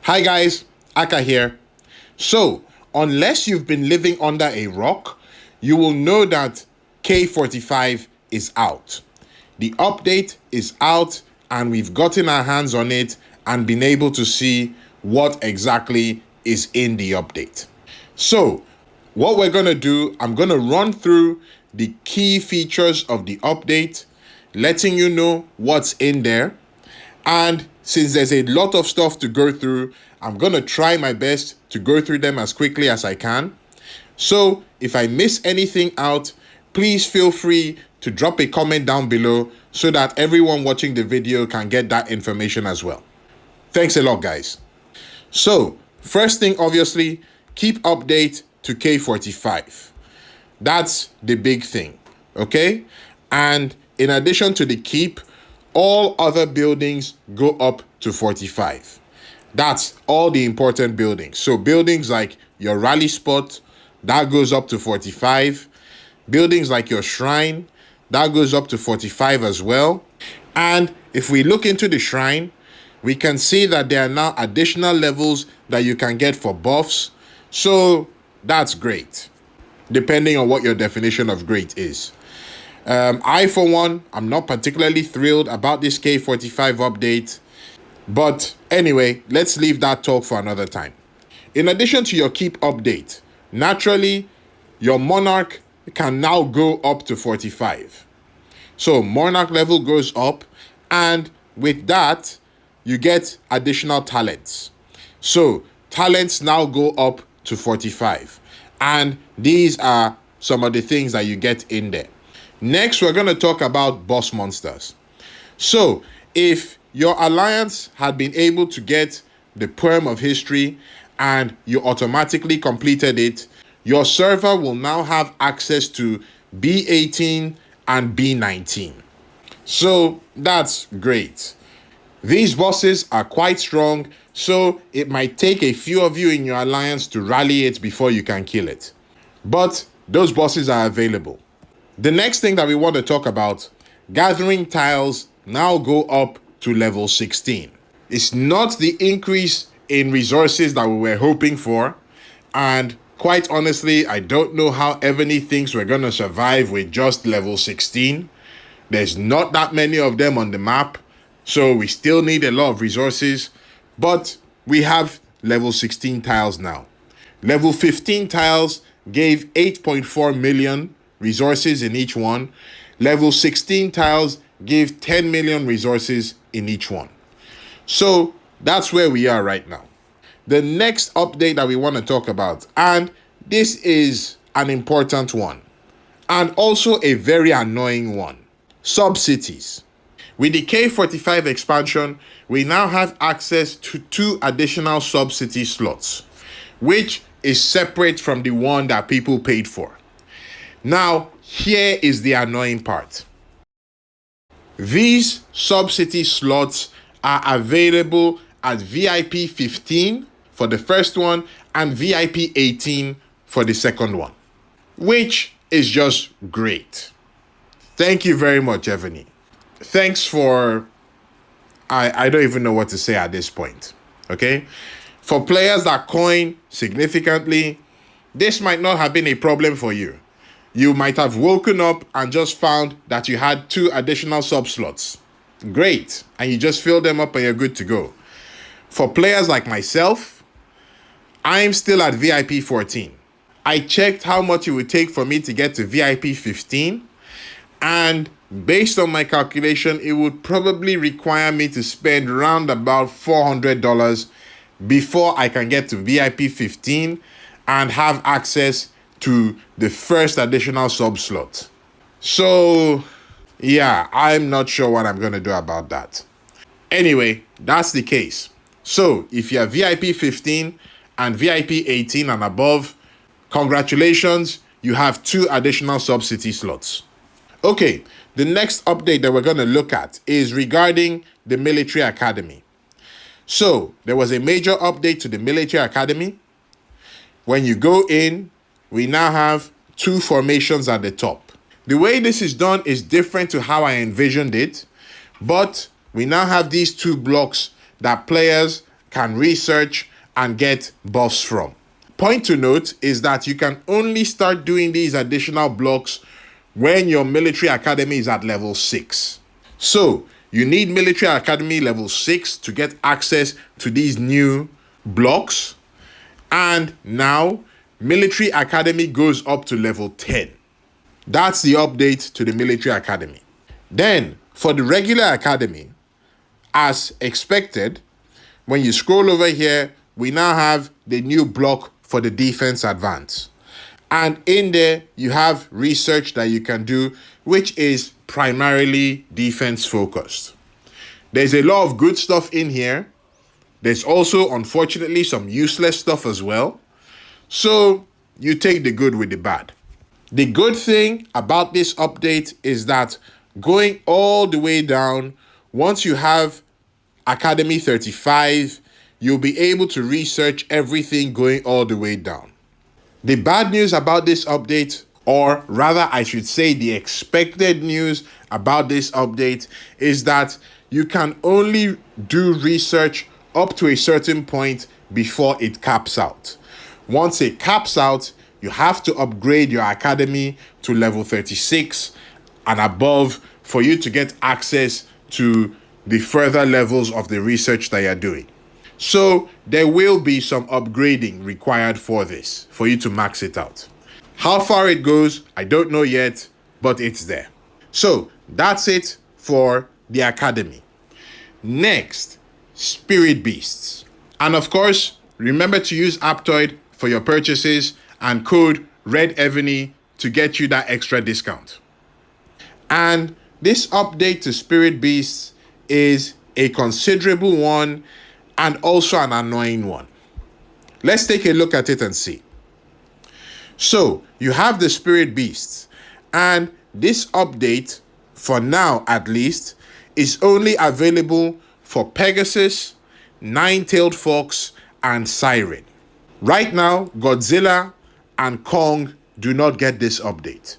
Hi guys, Aka here. So, unless you've been living under a rock, you will know that K45 is out. The update is out and we've gotten our hands on it and been able to see what exactly is in the update. So, what we're going to do, I'm going to run through the key features of the update, letting you know what's in there. And since there's a lot of stuff to go through, I'm going to try my best to go through them as quickly as I can. So if I miss anything out, please feel free to drop a comment down below so that everyone watching the video can get that information as well. Thanks a lot, guys. So first thing, obviously, keep update to K45. That's the big thing, okay? And in addition to the keep, all other buildings go up to 45. That's all the important buildings. So buildings like your rally spot, that goes up to 45. Buildings like your shrine, that goes up to 45 as well. And if we look into the shrine, we can see that there are now additional levels that you can get for buffs. So that's great, depending on what your definition of great is. I, for one, I'm not particularly thrilled about this K45 update. But anyway, let's leave that talk for another time. In addition to your keep update, naturally, your Monarch can now go up to 45. So Monarch level goes up, and with that, you get additional talents. So talents now go up to 45. And these are some of the things that you get in there. Next, we're going to talk about boss monsters. So if your alliance had been able to get the Poem of History and you automatically completed it, your server will now have access to B18 and B19. So that's great. These bosses are quite strong, so it might take a few of you in your alliance to rally it before you can kill it. But those bosses are available. The next thing that we want to talk about, gathering tiles now go up to level 16. It's not the increase in resources that we were hoping for. And quite honestly, I don't know how Evony thinks we're going to survive with just level 16. There's not that many of them on the map, so we still need a lot of resources. But we have level 16 tiles now. Level 15 tiles gave 8.4 million resources in each one. Level 16 tiles give 10 million resources in each one. So that's where we are right now. The next update that we want to talk about, and this is an important one and also a very annoying one, sub-cities. With the K45 expansion, we now have access to 2 additional sub-city slots, which is separate from the one that people paid for. Now, here is the annoying part. These sub-city slots are available at VIP 15 for the first one and VIP 18 for the second one, which is just great. Thank you very much, Evony. Thanks for... I don't even know what to say at this point, okay? For players that coin significantly, this might not have been a problem for you. You might have woken up and just found that you had 2 additional sub slots. Great. And you just fill them up and you're good to go. For players like myself, I'm still at VIP 14. I checked how much it would take for me to get to VIP 15. And based on my calculation, it would probably require me to spend around about $400 before I can get to VIP 15 and have access to the first additional sub slot. So yeah, I'm not sure what I'm going to do about that. Anyway, that's the case. So if you're VIP 15 and VIP 18 and above, congratulations, you have 2 additional sub-city slots. Okay, the next update that we're going to look at is regarding the military academy. So there was a major update to the military academy. When you go in, we now have 2 formations at the top. The way this is done is different to how I envisioned it, but we now have these 2 blocks that players can research and get buffs from. Point to note is that you can only start doing these additional blocks when your military academy is at level 6. So you need military academy level 6 to get access to these new blocks. And now military academy goes up to level 10. That's the update to the military academy. Then for the regular academy, as expected, when you scroll over here, we now have the new block for the defense advance. And in there, you have research that you can do, which is primarily defense focused. There's a lot of good stuff in here. There's also, unfortunately, some useless stuff as well. So you take the good with the bad. The good thing about this update is that going all the way down, once you have Academy 35, you'll be able to research everything going all the way down. The bad news about this update, or rather I should say the expected news about this update, is that you can only do research up to a certain point before it caps out. Once it caps out, you have to upgrade your academy to level 36 and above for you to get access to the further levels of the research that you're doing. So there will be some upgrading required for this, for you to max it out. How far it goes, I don't know yet, but it's there. So that's it for the academy. Next, spirit beasts. And of course, remember to use Aptoid for your purchases and code REDEVONY to get you that extra discount. And this update to spirit beasts is a considerable one and also an annoying one. Let's take a look at it and see. So you have the spirit beasts, and this update, for now at least, is only available for Pegasus, Nine-Tailed Fox, and Siren. Right now, Godzilla and Kong do not get this update.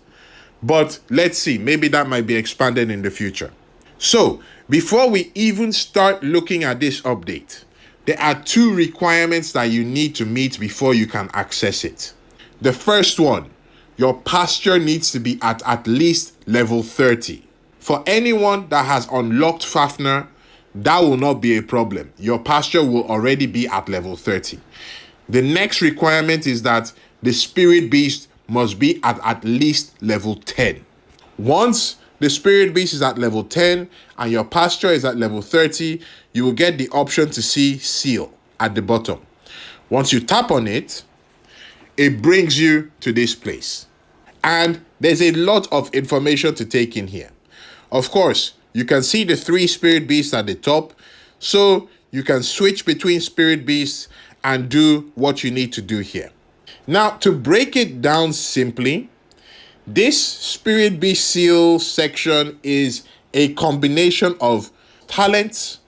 But let's see, maybe that might be expanded in the future. So, before we even start looking at this update, there are 2 requirements that you need to meet before you can access it. The first one, your pasture needs to be at least level 30. For anyone that has unlocked Fafnir, that will not be a problem. Your pasture will already be at level 30. The next requirement is that the spirit beast must be at least level 10. Once the spirit beast is at level 10 and your pasture is at level 30, you will get the option to see seal at the bottom. Once you tap on it, it brings you to this place. And there's a lot of information to take in here. Of course, you can see the 3 spirit beasts at the top, so you can switch between spirit beasts and do what you need to do here. Now, to break it down simply, this spirit beast seal section is a combination of talents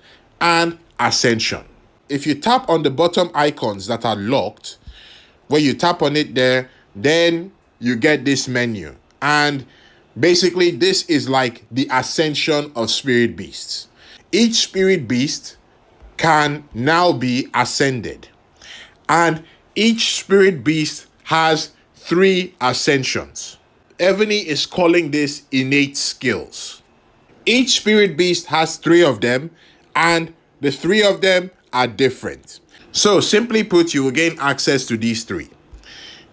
and ascension. If you tap on the bottom icons that are locked, when you tap on it there, then you get this menu. And basically, this is like the ascension of spirit beasts. Each spirit beast can now be ascended. And each spirit beast has 3 ascensions. Evony is calling this innate skills. Each spirit beast has 3 of them, and the 3 of them are different. So simply put, you will gain access to these 3.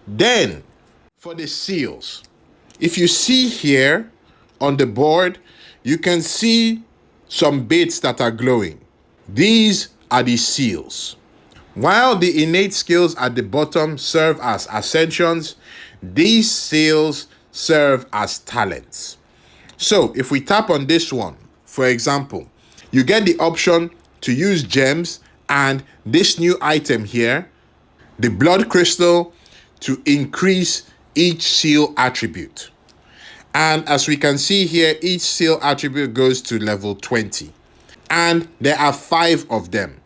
Then, for the seals, if you see here on the board, you can see some bits that are glowing. These are the seals. While the innate skills at the bottom serve as ascensions, these seals serve as talents. So if we tap on this one, for example, you get the option to use gems and this new item here, the blood crystal, to increase each seal attribute. And as we can see here, each seal attribute goes to level 20. And there are 5 of them.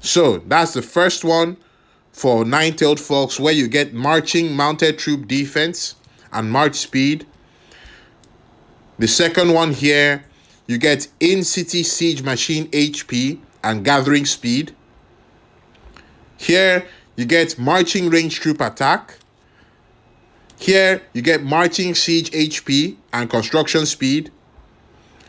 So that's the first one for Nine-Tailed Fox, where you get marching mounted troop defense and march speed. The second one here, you get in-city siege machine HP and gathering speed. Here, you get marching range troop attack. Here, you get marching siege HP and construction speed.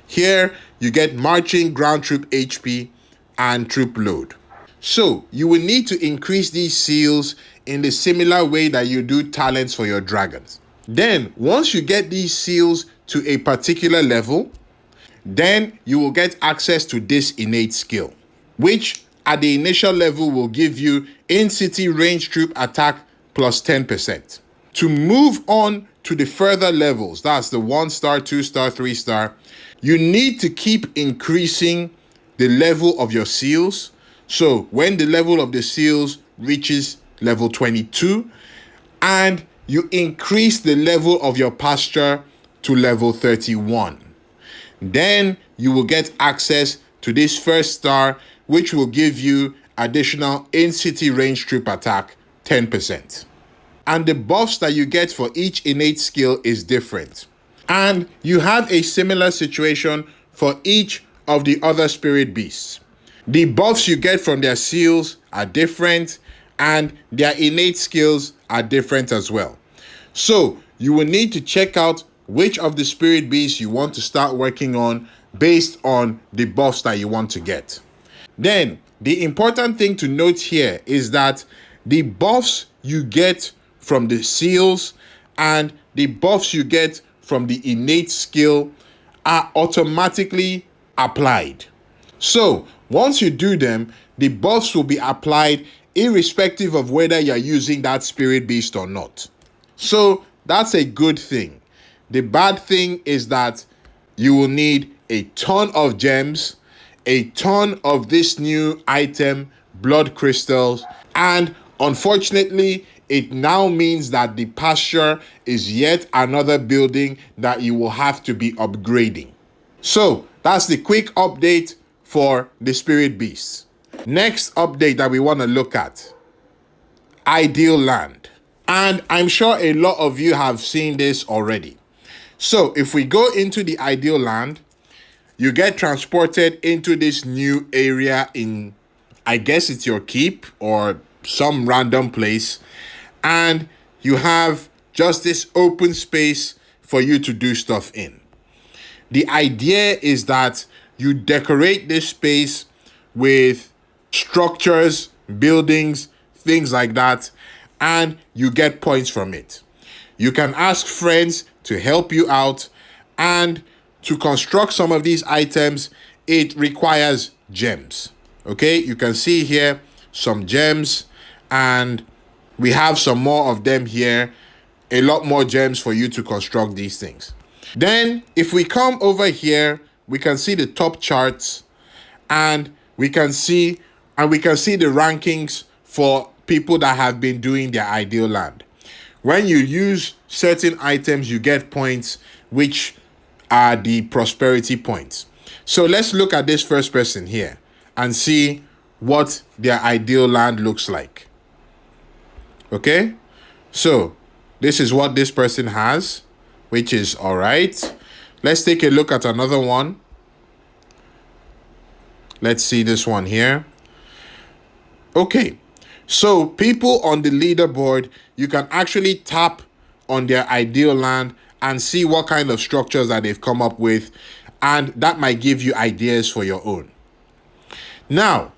Here, you get marching ground troop HP and troop load. So, you will need to increase these seals in the similar way that you do talents for your dragons. Then, once you get these seals to a particular level, then you will get access to this innate skill, which at the initial level will give you in-city range troop attack plus 10%. To move on to the further levels, that's the 1-star, 2-star, 3-star, you need to keep increasing the level of your seals. So when the level of the seals reaches level 22 and you increase the level of your pasture to level 31, then you will get access to this 1st star, which will give you additional in-city range troop attack 10%. And the buffs that you get for each innate skill is different. And you have a similar situation for each of the other spirit beasts. The buffs you get from their seals are different, and their innate skills are different as well. So you will need to check out which of the spirit beasts you want to start working on based on the buffs that you want to get. Then, the important thing to note here is that the buffs you get from the seals and the buffs you get from the innate skill are automatically applied. So, once you do them, the buffs will be applied irrespective of whether you're using that spirit beast or not. So, that's a good thing. The bad thing is that you will need a ton of gems, a ton of this new item, blood crystals, and unfortunately, it now means that the pasture is yet another building that you will have to be upgrading. So that's the quick update for the spirit beasts. Next update that we want to look at, ideal land. And I'm sure a lot of you have seen this already. So if we go into the ideal land, you get transported into this new area in, I guess it's your keep or some random place, and you have just this open space for you to do stuff in. The idea is that you decorate this space with structures, buildings, things like that, and you get points from it. You can ask friends to help you out, and to construct some of these items, it requires gems. Okay, you can see here some gems, and we have some more of them here, a lot more gems for you to construct these things. Then if we come over here, we can see the top charts, and we can see the rankings for people that have been doing their ideal land. When you use certain items, you get points, which are the prosperity points. So let's look at this first person here and see what their ideal land looks like. Okay, so this is what this person has, which is all right. Let's take a look at another one. Let's see this one here. Okay, so people on the leaderboard, you can actually tap on their ideal land and see what kind of structures that they've come up with, and that might give you ideas for your own. Now,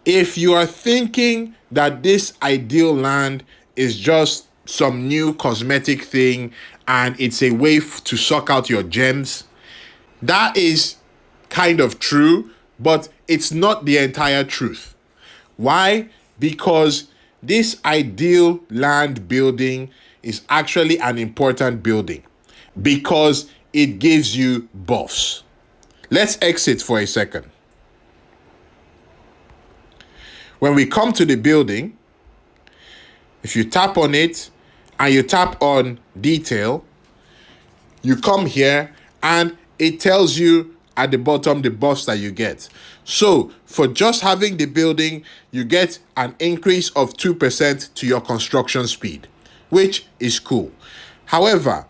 if you are thinking that this ideal land is just some new cosmetic thing and it's a way to suck out your gems, that is kind of true, but it's not the entire truth. Why? Because this ideal land building is actually an important building because it gives you buffs. Let's exit for a second. When we come to the building, if you tap on it and you tap on detail, you come here and it tells you at the bottom the buffs that you get. So for just having the building, you get an increase of 2% to your construction speed, which is cool. However,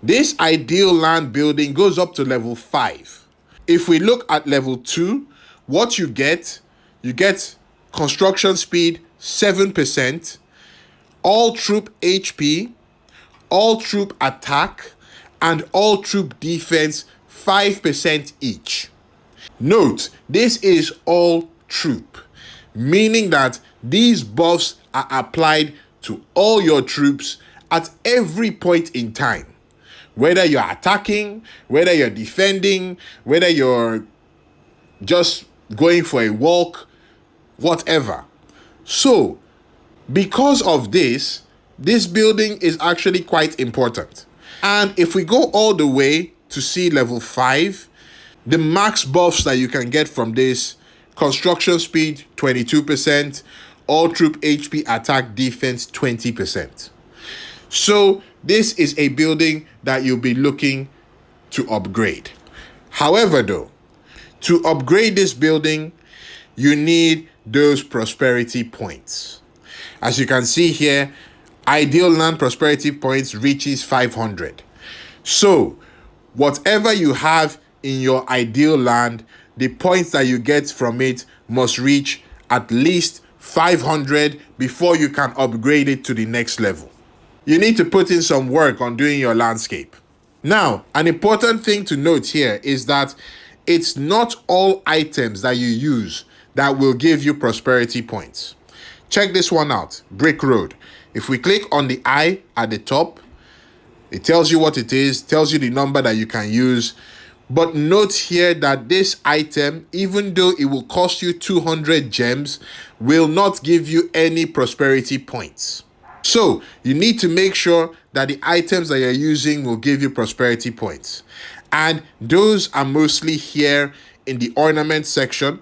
this ideal land building goes up to level 5. If we look at level 2, what you get construction speed 7%, all troop HP, all troop attack, and all troop defense 5% each. Note, this is all troop, meaning that these buffs are applied to all your troops at every point in time. Whether you're attacking, whether you're defending, whether you're just going for a walk, whatever. So, because of this, this building is actually quite important. And if we go all the way to sea level 5, the max buffs that you can get from this: construction speed 22%, all troop HP attack defense 20%. So this is a building that you'll be looking to upgrade. However though, to upgrade this building, you need those prosperity points. As you can see here, ideal land prosperity points reaches 500. So whatever you have in your ideal land, the points that you get from it must reach at least 500 before you can upgrade it to the next level. You need to put in some work on doing your landscape. Now, an important thing to note here is that it's not all items that you use that will give you prosperity points. Check this one out, brick road. If we click on the eye at the top, it tells you what it is, tells you the number that you can use. But note here that this item, even though it will cost you 200 gems, will not give you any prosperity points. So you need to make sure that the items that you're using will give you prosperity points. And those are mostly here in the ornament section.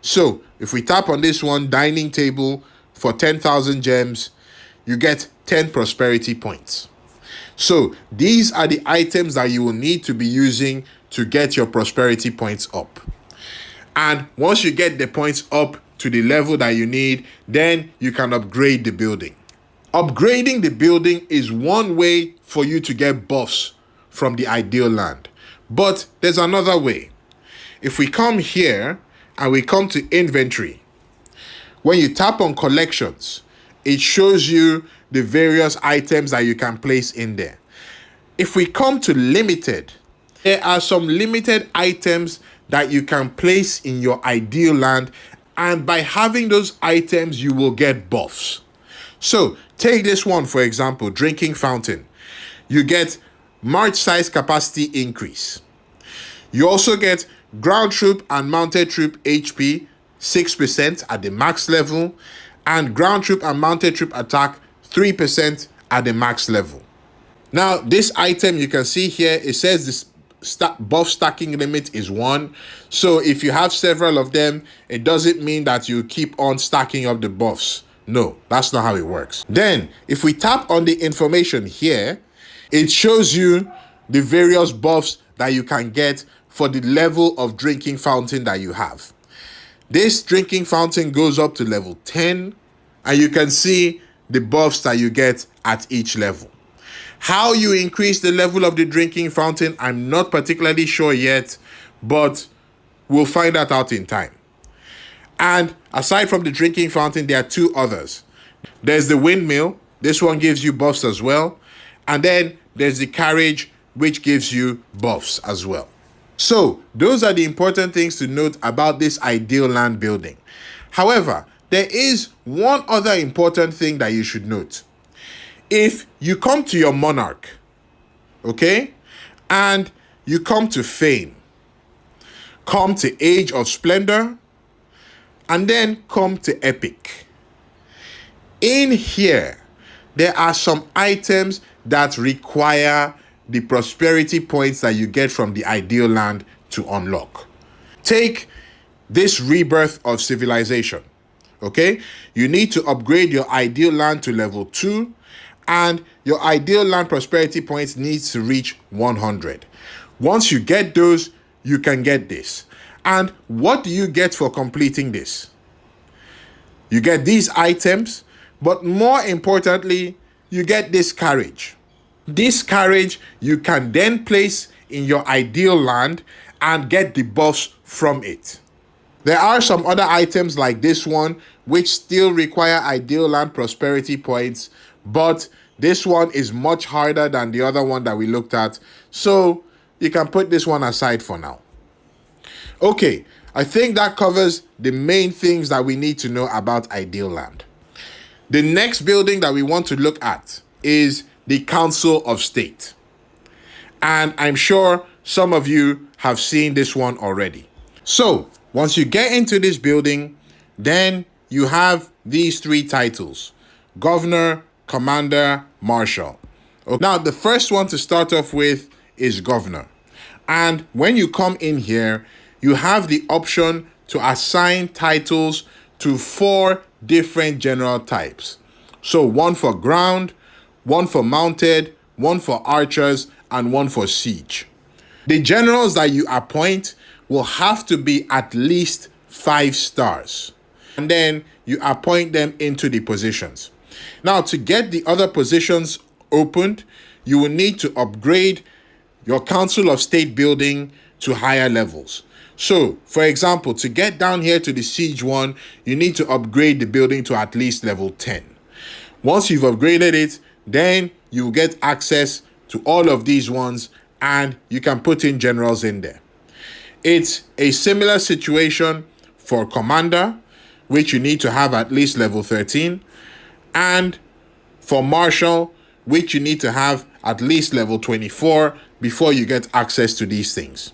So if we tap on this one, dining table, for 10,000 gems, you get 10 prosperity points. So these are the items that you will need to be using to get your prosperity points up. And once you get the points up to the level that you need, then you can upgrade the building. Upgrading the building is one way for you to get buffs from the ideal land. But there's another way. If we come here and we come to inventory, when you tap on collections, it shows you the various items that you can place in there. If we come to limited, there are some limited items that you can place in your ideal land, and by having those items, you will get buffs. So take this one, for example, drinking fountain. You get march size capacity increase. You also get ground troop and mounted troop HP 6% at the max level, and ground troop and mounted troop attack 3% at the max level. Now, this item you can see here, it says this buff stacking limit is 1. So if you have several of them, it doesn't mean that you keep on stacking up the buffs. No, that's not how it works. Then, if we tap on the information here, it shows you the various buffs that you can get for the level of drinking fountain that you have. This drinking fountain goes up to level 10, and you can see the buffs that you get at each level. How you increase the level of the drinking fountain, I'm not particularly sure yet, but we'll find that out in time. And aside from the drinking fountain, there are 2 others. There's the windmill. This one gives you buffs as well. And then there's the carriage, which gives you buffs as well. So those are the important things to note about this ideal land building. However, there is one other important thing that you should note. If you come to your Monarch, okay, and you come to Fame, come to Age of Splendor, and then come to Epic. In here, there are some items that require the prosperity points that you get from the ideal land to unlock. Take this rebirth of civilization, okay? You need to upgrade your ideal land to level 2, and your ideal land prosperity points needs to reach 100. Once you get those, you can get this. And what do you get for completing this? You get these items, but more importantly, you get this carriage. This carriage you can then place in your ideal land and get the buffs from it. There are some other items like this one, which still require ideal land prosperity points, but this one is much harder than the other one that we looked at. So you can put this one aside for now. Okay, I think that covers the main things that we need to know about ideal land. The next building that we want to look at is the Council of State. And I'm sure some of you have seen this one already. So once you get into this building, then you have these three titles: Governor, Commander, Marshal. Now, the first one to start off with is Governor. And when you come in here, you have the option to assign titles to 4 different general types. So one for ground, one for mounted, one for archers, and one for siege. The generals that you appoint will have to be at least 5 stars. And then you appoint them into the positions. Now, to get the other positions opened, you will need to upgrade your Council of State building to higher levels. So, for example, to get down here to the siege one, you need to upgrade the building to at least level 10. Once you've upgraded it, then you get access to all of these ones and you can put in generals in there. It's a similar situation for Commander, which you need to have at least level 13, and for Marshal, which you need to have at least level 24 before you get access to these things.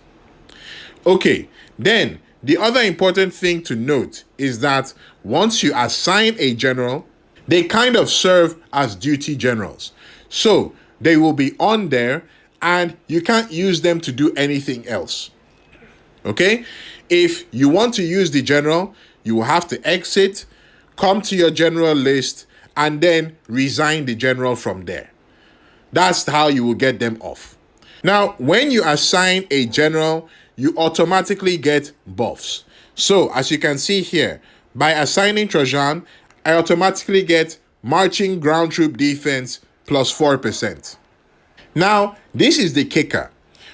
Okay, then the other important thing to note is that once you assign a general, they kind of serve as duty generals. So they will be on there and you can't use them to do anything else. Okay? If you want to use the general, you will have to exit, come to your general list, and then resign the general from there. That's how you will get them off. Now, when you assign a general, you automatically get buffs. So, as you can see here, by assigning Trajan, I automatically get marching ground troop defense plus 4%. Now, this is the kicker.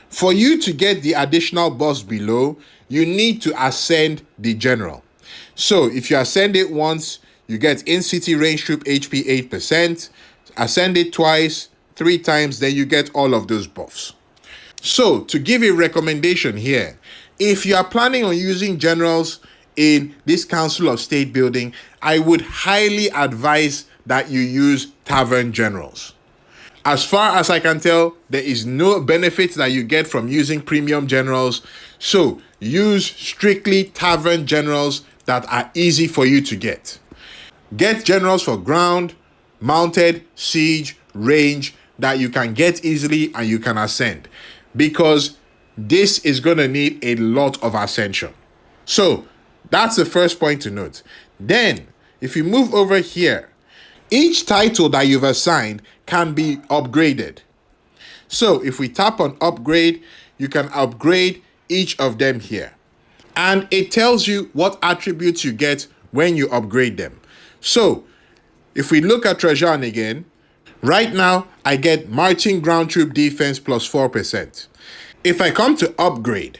For you to get the additional buffs below, you need to ascend the general. So, if you ascend it once, you get in-city range troop HP 8%. Ascend it twice, 3 times, then you get all of those buffs. So, to give a recommendation here, if you are planning on using generals in this Council of State building, I would highly advise that you use tavern generals. As far as I can tell, there is no benefit that you get from using premium generals. So use strictly tavern generals that are easy for you to get. Get generals for ground, mounted, siege, range that you can get easily and you can ascend, because this is going to need a lot of ascension. So that's the first point to note. Then, if you move over here, each title that you've assigned can be upgraded. So if we tap on upgrade, you can upgrade each of them here. And it tells you what attributes you get when you upgrade them. So if we look at Trajan again, right now I get marching ground troop defense plus 4%. If I come to upgrade,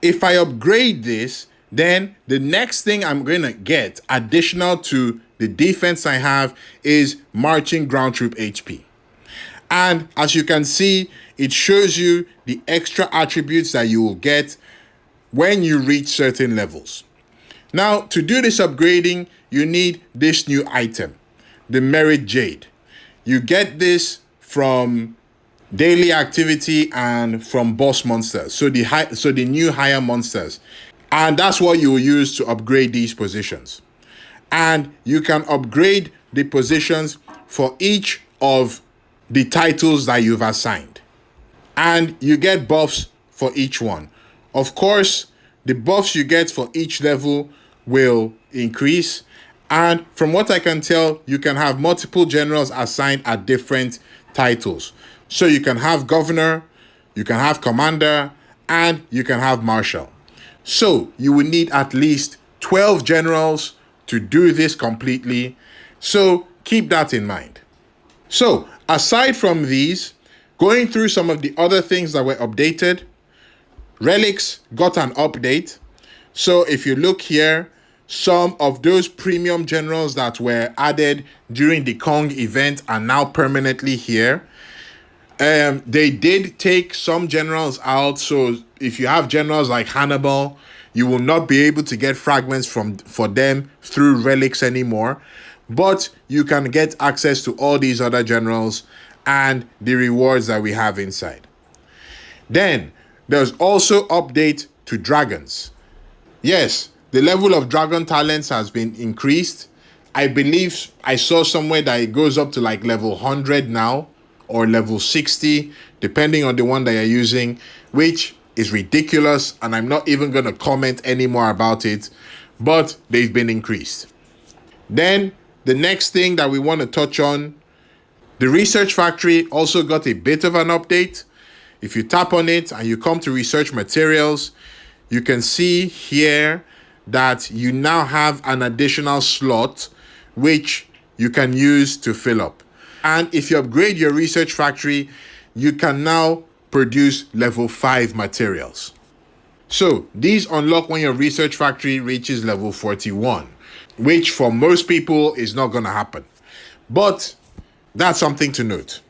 if I upgrade this, then the next thing I'm going to get additional to the defense I have is marching ground troop HP. And as you can see, it shows you the extra attributes that you will get when you reach certain levels. Now, to do this upgrading, you need this new item, the Merit Jade. You get this from daily activity and from boss monsters, so the new higher monsters. And that's what you will use to upgrade these positions. And you can upgrade the positions for each of the titles that you've assigned. And you get buffs for each one. Of course, the buffs you get for each level will increase. And from what I can tell, you can have multiple generals assigned at different titles. So you can have governor, you can have commander, and you can have marshal. So you will need at least 12 generals to do this completely. So keep that in mind. So aside from these, going through some of the other things that were updated, relics got an update. So if you look here, some of those premium generals that were added during the Kong event are now permanently here. They did take some generals out, so if you have generals like Hannibal, you will not be able to get fragments for them through relics anymore. But you can get access to all these other generals and the rewards that we have inside. Then there's also update to dragons. Yes, the level of dragon talents has been increased. I believe I saw somewhere that it goes up to like level 100 now or level 60, depending on the one that you're using, which is ridiculous, and I'm not even going to comment anymore about it, but they've been increased. Then the next thing that we want to touch on, the research factory also got a bit of an update. If you tap on it and you come to research materials, you can see here that you now have an additional slot which you can use to fill up. And if you upgrade your research factory, you can now produce level 5 materials. So these unlock when your research factory reaches level 41, which for most people is not going to happen. But that's something to note.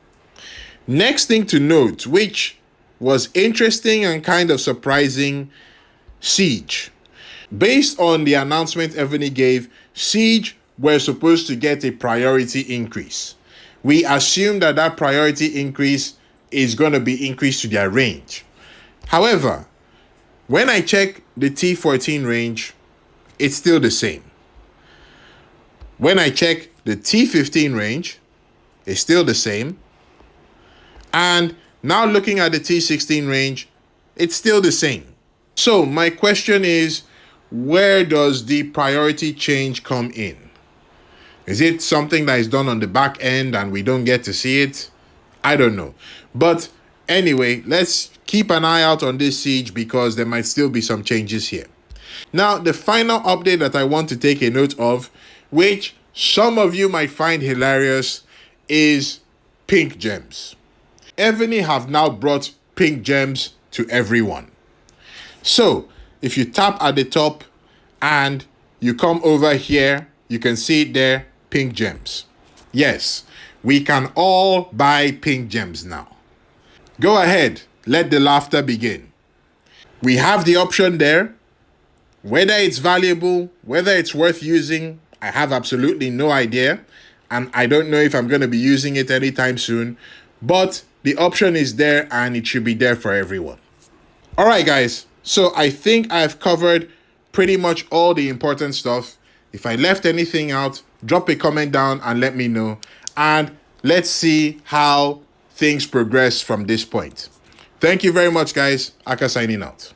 Next thing to note, which was interesting and kind of surprising, Siege. Based on the announcement Evony gave, Siege were supposed to get a priority increase. We assume that that priority increase is going to be increased to their range. However, when I check the T14 range, it's still the same. When I check the T15 range, it's still the same. And now looking at the T16 range, it's still the same. So my question is, where does the priority change come in? Is it something that is done on the back end and we don't get to see it? I don't know. But anyway, let's keep an eye out on this Siege because there might still be some changes here. Now, the final update that I want to take a note of, which some of you might find hilarious, is pink gems. Evony have now brought pink gems to everyone. So, if you tap at the top and you come over here, you can see it there, pink gems. Yes, we can all buy pink gems now. Go ahead, let the laughter begin. We have the option there. Whether it's valuable, whether it's worth using, I have absolutely no idea. And I don't know if I'm going to be using it anytime soon. But the option is there and it should be there for everyone. All right, guys. So I think I've covered pretty much all the important stuff. If I left anything out, drop a comment down and let me know. And let's see how things progress from this point. Thank you very much, guys. Aka signing out.